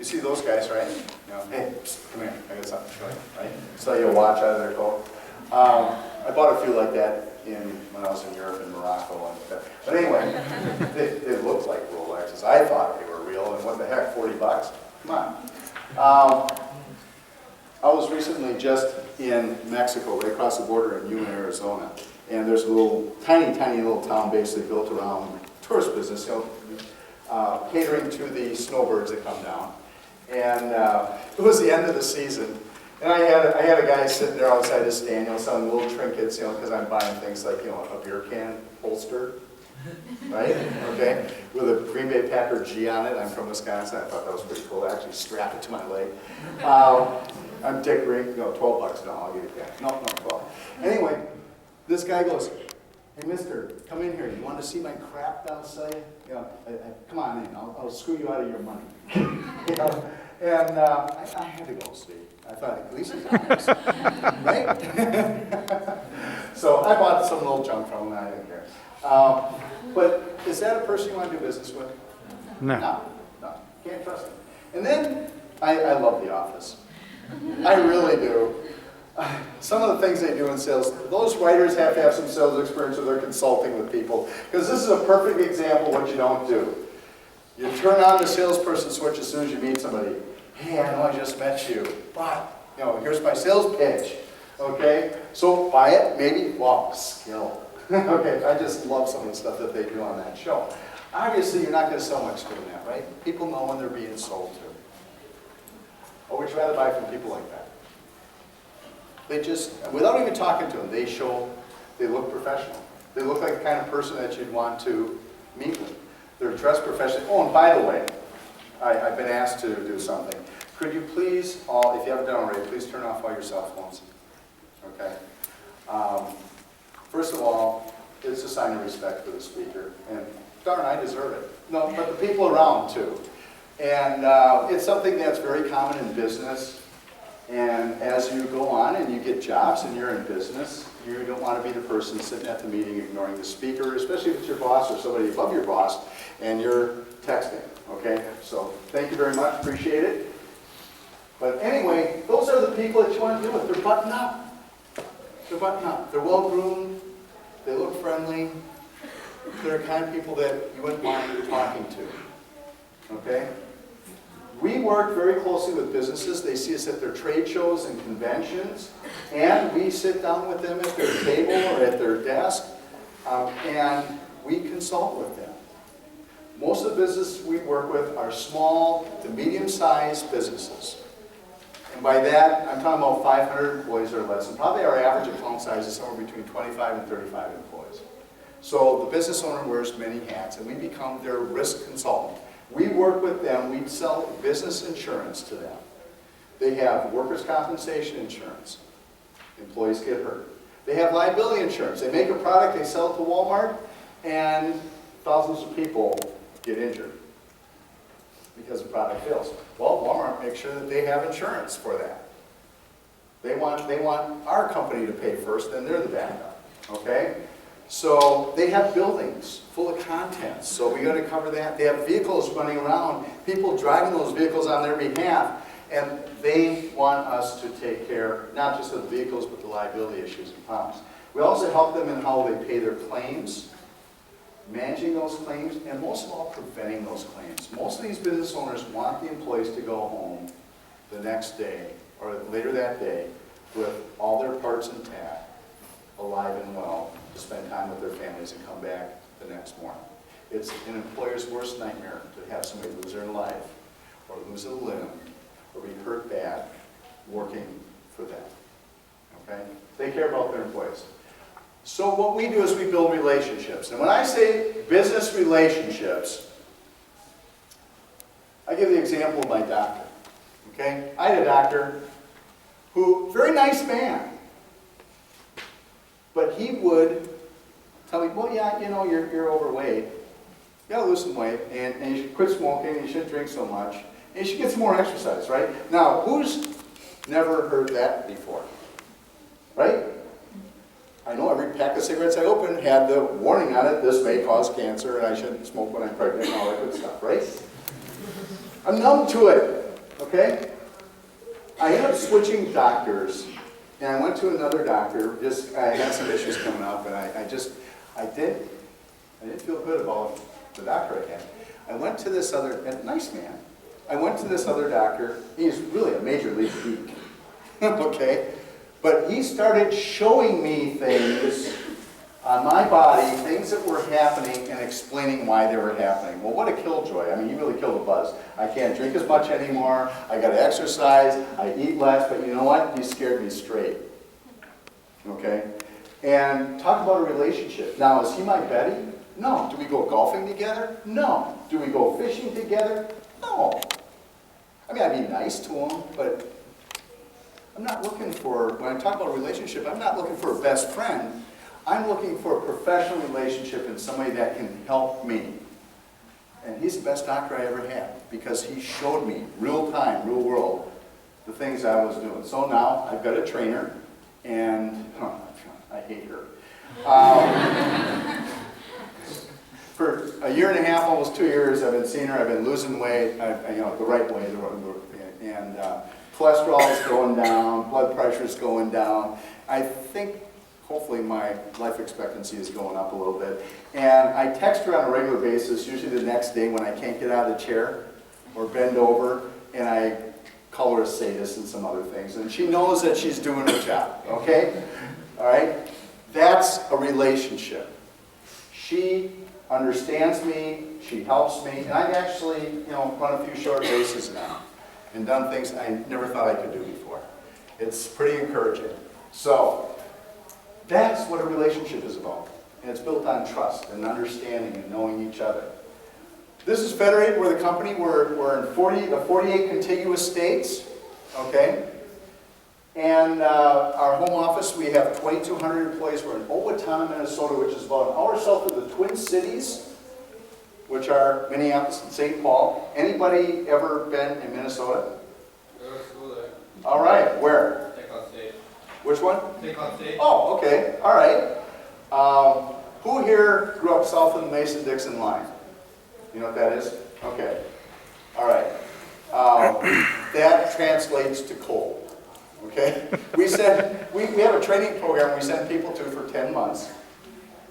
You see those guys, right? You know, hey, psst, come here, I got something to show you, right? So you watch out of their coat. I bought a few like that when I was in Europe and Morocco. But anyway, they looked like Rolexes. I thought they were real, and what the heck, 40 bucks? Come on. I was recently just in Mexico, right across the border in Yuma, Arizona. And there's a little, tiny little town basically built around tourist business, you know, catering to the snowbirds that come down. And it was the end of the season. And I had a guy sitting there outside his stand, you know, selling little trinkets, you know, because I'm buying things like, you know, a beer can holster, right? Okay, with a Green Bay Packer G on it. I'm from Wisconsin. I thought that was pretty cool. I actually strapped it to my leg. I'm Dick Green, you know, 12 bucks. No, I'll give you that. No, 12. Anyway, this guy goes, hey, mister, come in here. You want to see my crap outside? You know, come on in. I'll screw you out of your money. You know? And I had to go see. I thought, at least he's honest, right? So I bought some little junk from him, and I didn't care. But is that a person you want to do business with? No. No, can't trust him. And then I love The Office. I really do. Some of the things they do in sales, those writers have to have some sales experience or they're consulting with people. Because this is a perfect example of what you don't do. You turn on the salesperson switch as soon as you meet somebody. Hey, I know I just met you, but, you know, here's my sales pitch. Okay? So buy it, maybe, wow, skill. Okay, I just love some of the stuff that they do on that show. Obviously, you're not going to sell much doing that, right? People know when they're being sold to. Or would you rather buy from people like that? They just, without even talking to them, they look professional. They look like the kind of person that you'd want to meet with. They're dressed professionally. Oh, and by the way, I've been asked to do something. Could you please, if you haven't done already, please turn off all your cell phones. Okay? First of all, it's a sign of respect for the speaker. And darn, I deserve it. No, but the people around too. And it's something that's very common in business. And as you go on and you get jobs and you're in business, you don't want to be the person sitting at the meeting ignoring the speaker, especially if it's your boss or somebody above your boss, and you're texting, okay? So thank you very much, appreciate it. But anyway, those are the people that you want to deal with. They're buttoned up. They're buttoned up. They're well-groomed. They look friendly. They're the kind of people that you wouldn't mind talking to, okay? We work very closely with businesses. They see us at their trade shows and conventions, and we sit down with them at their table or at their desk, and we consult with them. Most of the businesses we work with are small to medium-sized businesses. And by that, I'm talking about 500 employees or less, and probably our average account size is somewhere between 25 and 35 employees. So the business owner wears many hats, and we become their risk consultant. We work with them, we sell business insurance to them. They have workers' compensation insurance. Employees get hurt. They have liability insurance. They make a product, they sell it to Walmart, and thousands of people get injured because the product fails. Well, Walmart makes sure that they have insurance for that. They want our company to pay first, then they're the backup, okay? So they have buildings full of contents, so we got to cover that. They have vehicles running around, people driving those vehicles on their behalf, and they want us to take care not just of the vehicles, but the liability issues and problems. We also help them in how they pay their claims, managing those claims, and most of all, preventing those claims. Most of these business owners want the employees to go home the next day, or later that day, with all their parts intact, alive and well, to spend time with their families and come back the next morning. It's an employer's worst nightmare to have somebody lose their life, or lose a limb, or be hurt bad working for them. Okay? They care about their employees. So what we do is we build relationships. And when I say business relationships, I give the example of my doctor. Okay? I had a doctor who, very nice man, but he would tell me, well, yeah, you know, you're overweight. You gotta lose some weight, and you should quit smoking, and you shouldn't drink so much, and you should get some more exercise, right? Now, who's never heard that before? Right? I know every pack of cigarettes I opened had the warning on it, this may cause cancer, and I shouldn't smoke when I'm pregnant, and all that good stuff, right? I'm numb to it. okay? I ended up switching doctors, and I went to another doctor. I had some issues coming up, and I didn't feel good about the doctor I had. I went to this other, nice man. I went to this other doctor. He's really a major league geek, okay? But he started showing me things on my body, things that were happening, and explaining why they were happening. Well, what a killjoy. I mean, he really killed the buzz. I can't drink as much anymore. I got to exercise. I eat less. But you know what? He scared me straight. Okay? And talk about a relationship. Now, is he my Betty? No. Do we go golfing together? No. Do we go fishing together? No. I mean, I'd be nice to him, but I'm not looking for, when I talk about a relationship, I'm not looking for a best friend. I'm looking for a professional relationship and somebody that can help me. And he's the best doctor I ever had because he showed me, real time, real world, the things I was doing. So now I've got a trainer, and I hate her. For a year and a half, almost 2 years, I've been seeing her. I've been losing weight, the right way, and cholesterol is going down, blood pressure is going down. I think hopefully my life expectancy is going up a little bit. And I text her on a regular basis, usually the next day when I can't get out of the chair or bend over, and I call her a sadist and some other things. And she knows that she's doing her job, okay? All right? That's a relationship. She understands me, she helps me, and I've actually, run a few short races now and done things I never thought I could do before. It's pretty encouraging. So, that's what a relationship is about. And it's built on trust and understanding and knowing each other. This is Federated. We're the company. We're in 48 contiguous states. Okay? And our home office, we have 2,200 employees. We're in Owatonna, Minnesota, which is about an hour south of the Twin Cities, which are Minneapolis and St. Paul. Anybody ever been in Minnesota? All right. Where? Which one? State. Oh, okay. All right. Who here grew up south of the Mason-Dixon line? You know what that is? Okay. All right. That translates to cold. Okay? We have a training program we send people to for 10 months.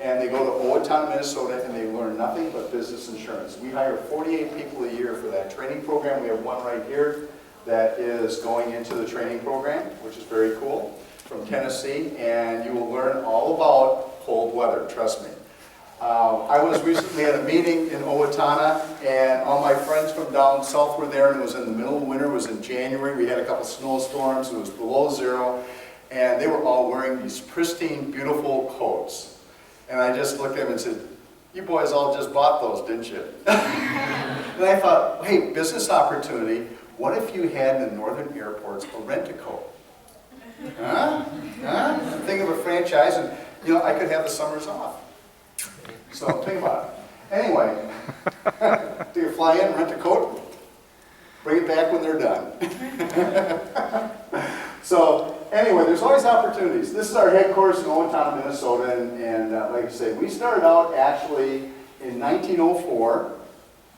And they go to Owatonna, Minnesota, and they learn nothing but business insurance. We hire 48 people a year for that training program. We have one right here that is going into the training program, which is very cool, from Tennessee, and you will learn all about cold weather, trust me. I was recently at a meeting in Owatonna, and all my friends from down south were there, and it was in the middle of winter. It was in January. We had a couple snowstorms. It was below zero, and they were all wearing these pristine, beautiful coats. And I just looked at them and said, "You boys all just bought those, didn't you?" And I thought, hey, business opportunity. What if you had in the northern airports a rent-a-coat? Huh? Think of a franchise, and I could have the summers off. So think about it. Anyway, do you fly in, rent a coat, bring it back when they're done? So anyway, there's always opportunities. This is our headquarters in Owatonna, Minnesota, and like I say, we started out actually in 1904.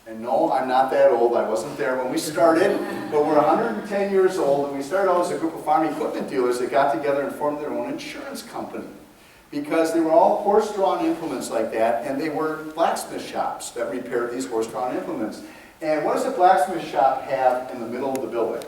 And no, I'm not that old. I wasn't there when we started, but we're 110 years old, and we started out as a group of farm equipment dealers that got together and formed their own insurance company. Because they were all horse-drawn implements like that, and they were blacksmith shops that repaired these horse-drawn implements. And what does a blacksmith shop have in the middle of the building?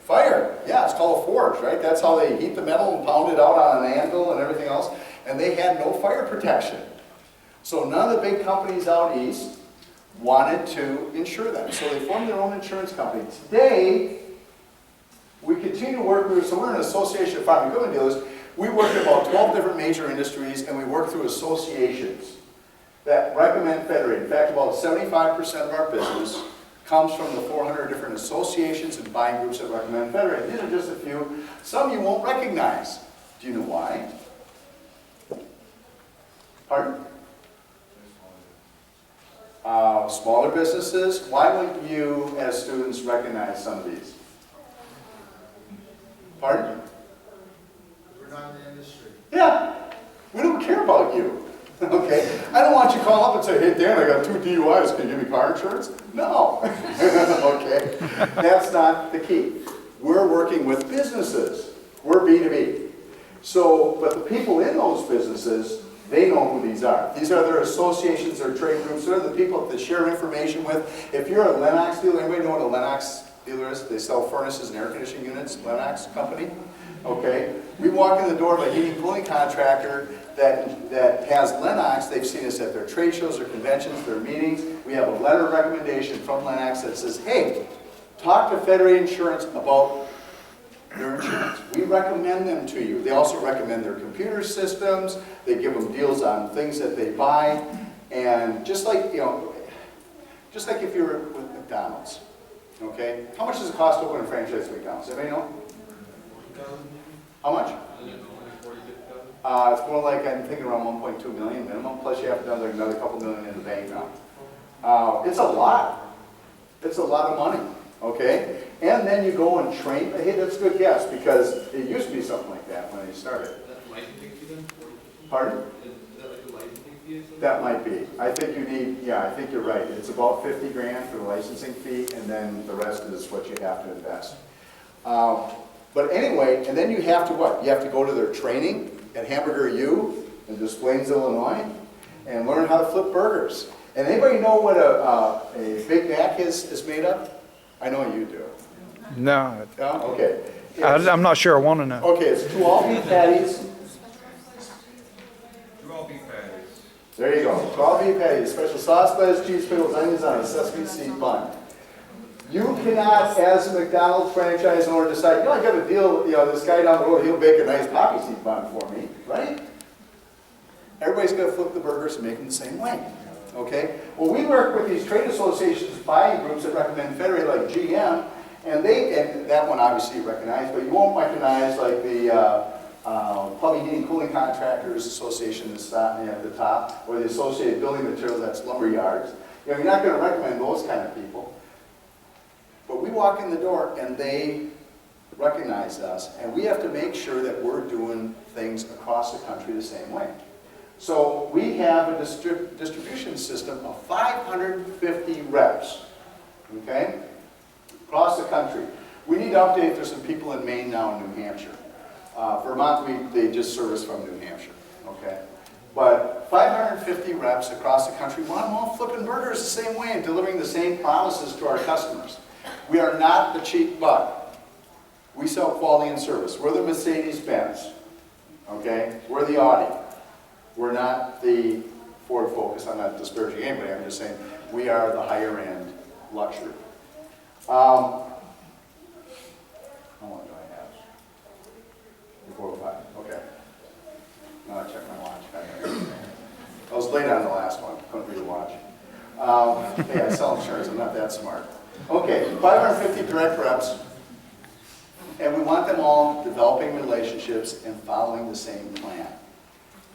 Fire. Yeah, it's called a forge, right? That's how they heat the metal and pound it out on an anvil and everything else. And they had no fire protection. So none of the big companies out east wanted to insure them. So they formed their own insurance company. Today, we continue to work with, so we're an association of farm equipment dealers. We work in about 12 different major industries, and we work through associations that recommend Federated. In fact, about 75% of our business comes from the 400 different associations and buying groups that recommend Federated. These are just a few. Some you won't recognize. Do you know why? Pardon? Smaller businesses. Why wouldn't you, as students, recognize some of these? Pardon? We're not in the industry. Yeah. We don't care about you. Okay? I don't want you to call up and say, "Hey, Dan, I got 2 DUIs. Can you give me car insurance?" No. Okay? That's not the key. We're working with businesses. We're B2B. So, but the people in those businesses, they know who these are. These are their associations, their trade groups. They're the people that they share information with. If you're a Lennox dealer, anybody know what a Lennox dealer is? They sell furnaces and air conditioning units, Lennox company. Okay. We walk in the door of a heating and cooling contractor that has Lennox. They've seen us at their trade shows, their conventions, their meetings. We have a letter of recommendation from Lennox that says, hey, talk to Federated Insurance about their insurance. We recommend them to you. They also recommend their computer systems. They give them deals on things that they buy. And just like, just like if you're with McDonald's, okay? How much does it cost to open a franchise at McDonald's? Anybody know? How much? It's more like, I'm thinking around 1.2 million minimum, plus you have another couple million in the bank now. It's a lot. It's a lot of money, okay? And then you go and train. Hey, that's a good guess, because it used to be something like that when they started. Pardon? That might be. I think you need, yeah, I think you're right. It's about 50 grand for the licensing fee, and then the rest is what you have to invest. But anyway, and then you have to what? You have to go to their training at Hamburger U in Des Plaines, Illinois, and learn how to flip burgers. And anybody know what a Big Mac is made of? I know you do. No, Okay. I'm not sure I want to know. Okay, it's 2 all-beef patties. 2 all-beef patties. There you go. 2 all-beef patties, special sauce, lettuce, cheese, pickles, onions on a sesame seed bun. You cannot, as a McDonald's franchise owner, decide, I got a deal, this guy down the road, he'll bake a nice poppy seed bun for me, right? Everybody's got to flip the burgers and make them the same way, okay? Well, we work with these trade associations, buying groups that recommend Federated, like GM, and that one obviously you recognize, but you won't recognize like the Plumbing, Heating, Cooling Contractors Association at the top, or the Associated Building Materials, that's lumber yards. You're not going to recommend those kind of people. But we walk in the door and they recognize us, and we have to make sure that we're doing things across the country the same way. So we have a distribution system of 550 reps, okay, across the country. We need to update, there's some people in Maine now and New Hampshire. Vermont, they just service from New Hampshire, okay? But 550 reps across the country want them all flipping burgers the same way and delivering the same promises to our customers. We are not the cheap butt. We sell quality and service. We're the Mercedes-Benz, okay? We're the Audi. We're not the Ford Focus. I'm not disparaging anybody. I'm just saying we are the higher end luxury. How long do I have? 4 or 5. Okay. Now I check my watch. I was late on the last one. Couldn't read a watch. Hey, I sell insurance. I'm not that smart. Okay, 550 direct reps, and we want them all developing relationships and following the same plan.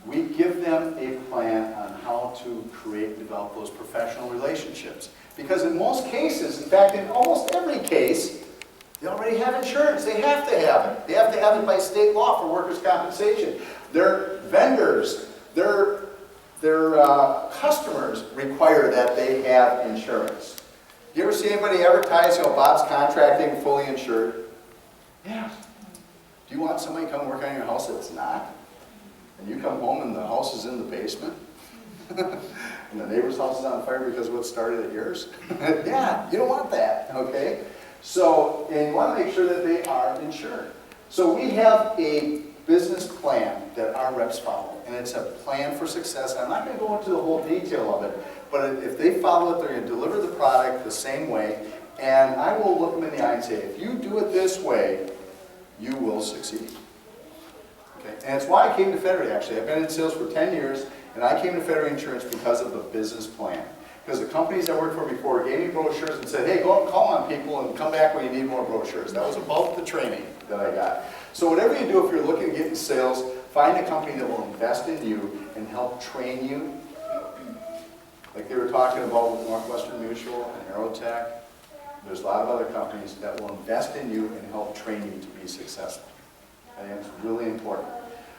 We give them a plan on how to create and develop those professional relationships. Because in most cases, in fact, in almost every case, they already have insurance. They have to have it. They have to have it by state law for workers' compensation. Their vendors, their customers require that they have insurance. You ever see anybody advertise, Bob's Contracting, fully insured? Yeah. Do you want somebody to come work on your house that's not? And you come home and the house is in the basement? And the neighbor's house is on fire because of what started at yours? Yeah, you don't want that, okay? So, and you want to make sure that they are insured. So we have a business plan that our reps follow, and it's a plan for success. I'm not going to go into the whole detail of it, but if they follow it, they're going to deliver the product the same way, and I will look them in the eye and say, if you do it this way, you will succeed. Okay? And it's why I came to Federated, actually. I've been in sales for 10 years, and I came to Federated Insurance because of the business plan. Because the companies I worked for before gave me brochures and said, hey, go and call on people and come back when you need more brochures. That was about the training that I got. So whatever you do, if you're looking to get in sales, find a company that will invest in you and help train you. Like they were talking about with Northwestern Mutual and Aerotech. There's a lot of other companies that will invest in you and help train you to be successful. I think it's really important.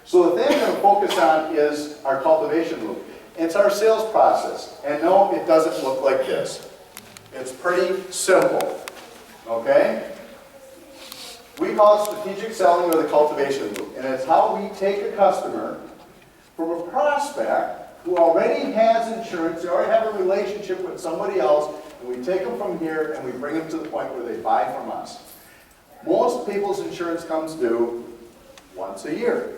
So the thing I'm going to focus on is our cultivation loop. It's our sales process. And no, it doesn't look like this. It's pretty simple. Okay? Okay? We call it strategic selling or the cultivation loop. And it's how we take a customer from a prospect who already has insurance, they already have a relationship with somebody else, and we take them from here and we bring them to the point where they buy from us. Most people's insurance comes due once a year.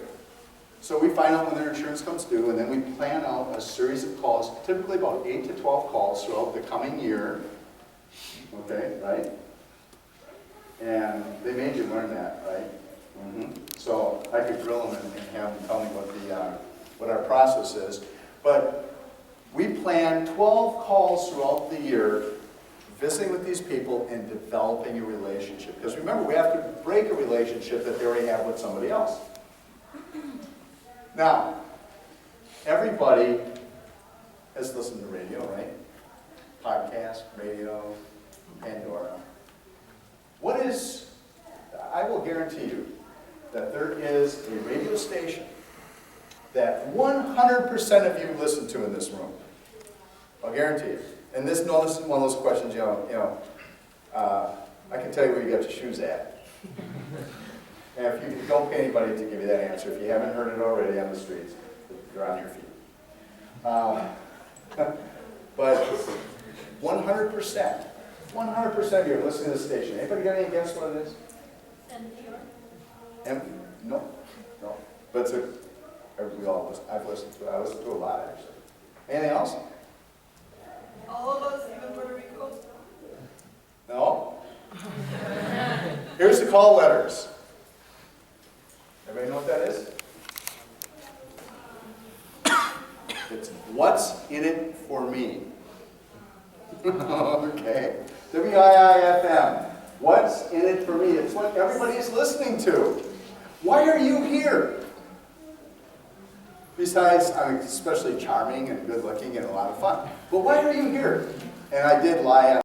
So we find out when their insurance comes due, and then we plan out a series of calls, typically about 8 to 12 calls throughout the coming year. Okay, right? And they made you learn that, right? So I could grill them and have them tell me what our process is. But we plan 12 calls throughout the year, visiting with these people and developing a relationship. Because remember, we have to break a relationship that they already have with somebody else. Now, everybody has listened to radio, right? Podcast, radio, Pandora. I will guarantee you that there is a radio station that 100% of you listen to in this room. I'll guarantee you. And this is one of those questions, I can tell you where you got your shoes at. And if you don't pay anybody to give you that answer, if you haven't heard it already on the streets, you're on your feet. But 100% of you are listening to the station. Anybody got any guess what it is? No. But it's I've listened to it. I listen to it a lot, actually. Anything else? All of us, even Puerto Rico. No? Here's the call letters. Everybody know what that is? It's what's in it for me. Okay. WIIFM. What's in it for me? It's what everybody is listening to. Why are you here? Besides, I'm especially charming and good looking and a lot of fun. But why are you here? And I did lie